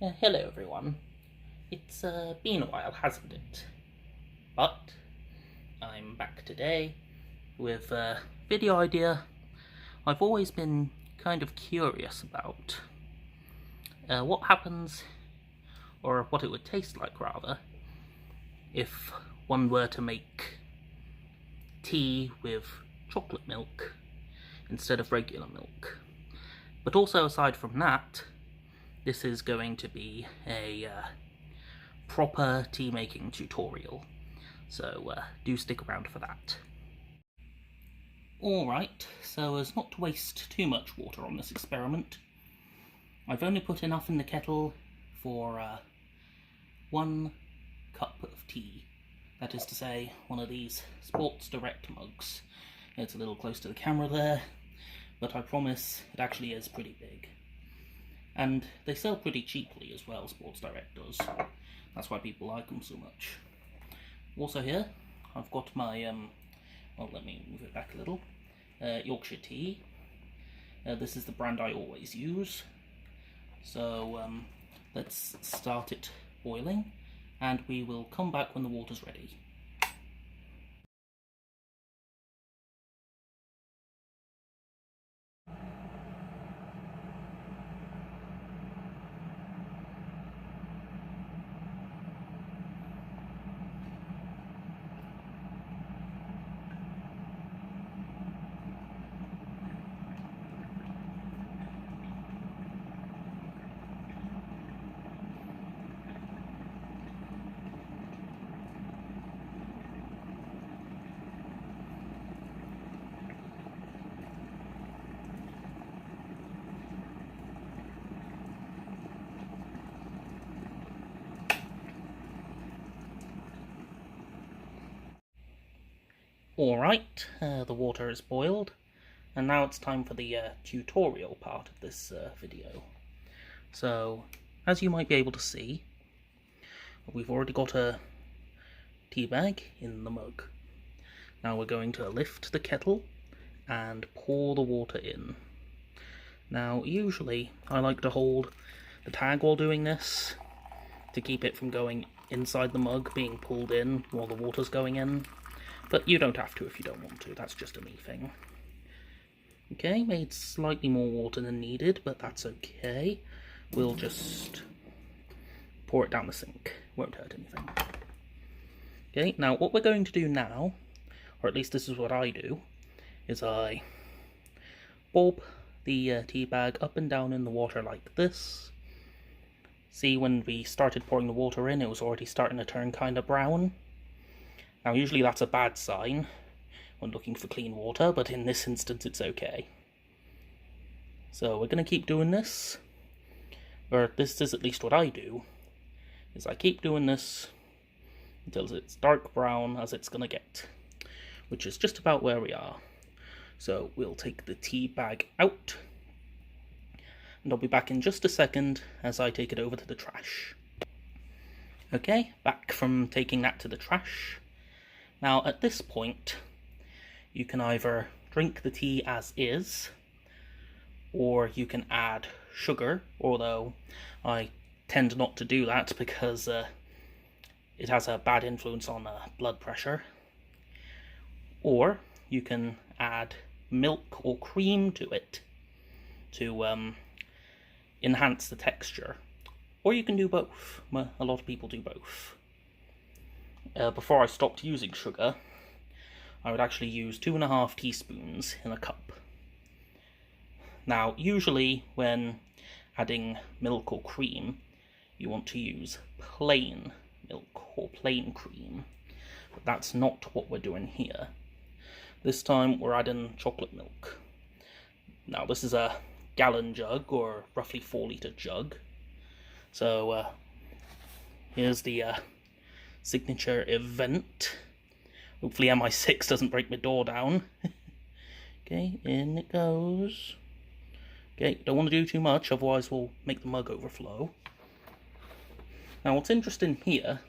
Hello everyone. It's been a while, hasn't it? But I'm back today with a video idea I've always been kind of curious about. What happens, or what it would taste like rather, if one were to make tea with chocolate milk instead of regular milk. But also aside from that, this is going to be a proper tea making tutorial, so do stick around for that. Alright, so as not to waste too much water on this experiment, I've only put enough in the kettle for 1 cup of tea. That is to say, one of these Sports Direct mugs. It's a little close to the camera there, but I promise it actually is pretty big. And they sell pretty cheaply as well, Sports Direct does. That's why people like them so much. Also here, I've got my, well, let me move it back a little, Yorkshire tea. This is the brand I always use. So let's start it boiling, and we will come back when the water's ready. Alright, the water is boiled, and now it's time for the tutorial part of this video. So, as you might be able to see, we've already got a tea bag in the mug. Now we're going to lift the kettle and pour the water in. Now, usually I like to hold the tag while doing this to keep it from going inside the mug, being pulled in while the water's going in. But you don't have to if you don't want to, that's just a me thing. Okay, made slightly more water than needed, but that's okay. We'll just pour it down the sink, won't hurt anything. Okay, now what we're going to do now, or at least this is what I do, is I bob the tea bag up and down in the water like this. See, when we started pouring the water in, it was already starting to turn kind of brown. Now usually that's a bad sign when looking for clean water, but in this instance it's okay. So we're going to keep doing this, or this is at least what I do, is I keep doing this until it's dark brown as it's going to get, which is just about where we are. So we'll take the tea bag out, and I'll be back in just a second as I take it over to the trash. Okay, back from taking that to the trash. Now, at this point, you can either drink the tea as is, or you can add sugar, although I tend not to do that because it has a bad influence on blood pressure. Or you can add milk or cream to it to enhance the texture. Or you can do both. A lot of people do both. Before I stopped using sugar, I would actually use 2.5 teaspoons in a cup. Now, usually when adding milk or cream, you want to use plain milk or plain cream, but that's not what we're doing here. This time we're adding chocolate milk. Now, this is a gallon jug, or roughly 4-litre jug, so here's the signature event. Hopefully MI6 doesn't break my door down. Okay, in it goes. Okay, don't want to do too much, otherwise we'll make the mug overflow. Now what's interesting here,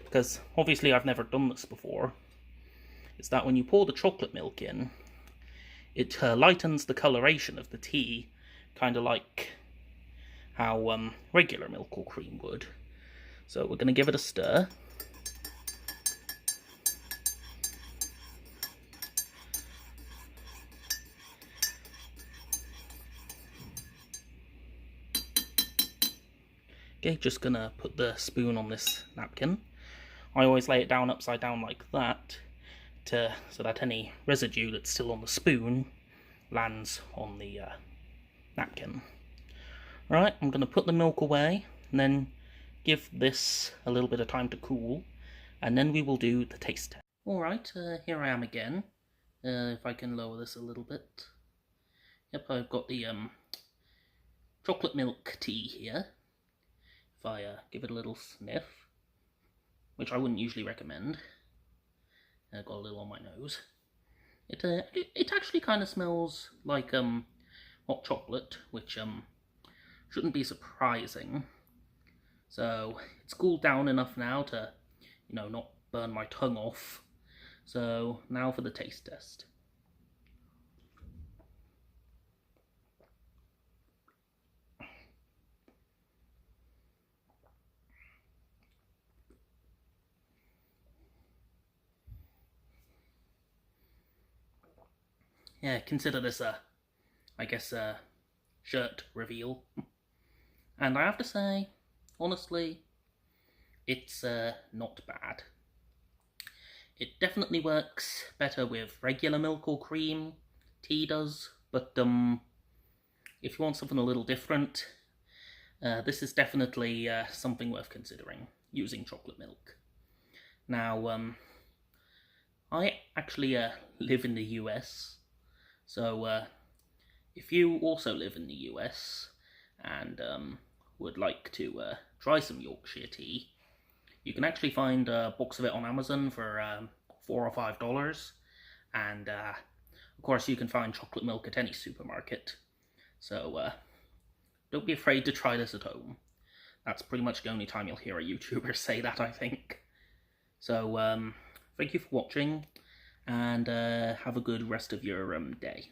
because obviously I've never done this before, is that when you pour the chocolate milk in, it lightens the coloration of the tea, kind of like how regular milk or cream would. So we're going to give it a stir. Okay, just gonna put the spoon on this napkin. I always lay it down upside down like that, so that any residue that's still on the spoon lands on the napkin. Right, I'm gonna put the milk away, and then give this a little bit of time to cool, and then we will do the taste test. Alright, here I am again. If I can lower this a little bit. Yep, I've got the chocolate milk tea here. If I give it a little sniff, which I wouldn't usually recommend. Got a little on my nose. It actually kind of smells like hot chocolate, which shouldn't be surprising. So it's cooled down enough now to, not burn my tongue off. So now for the taste test. Yeah, consider this I guess a shirt reveal. And I have to say, honestly, it's not bad. It definitely works better with regular milk or cream, tea does, but if you want something a little different, this is definitely something worth considering, using chocolate milk. Now, I actually live in the US, so if you also live in the US and would like to try some Yorkshire tea, you can actually find a box of it on Amazon for $4 or $5, and of course you can find chocolate milk at any supermarket. So don't be afraid to try this at home. That's pretty much the only time you'll hear a YouTuber say that, I think. So thank you for watching, and have a good rest of your day.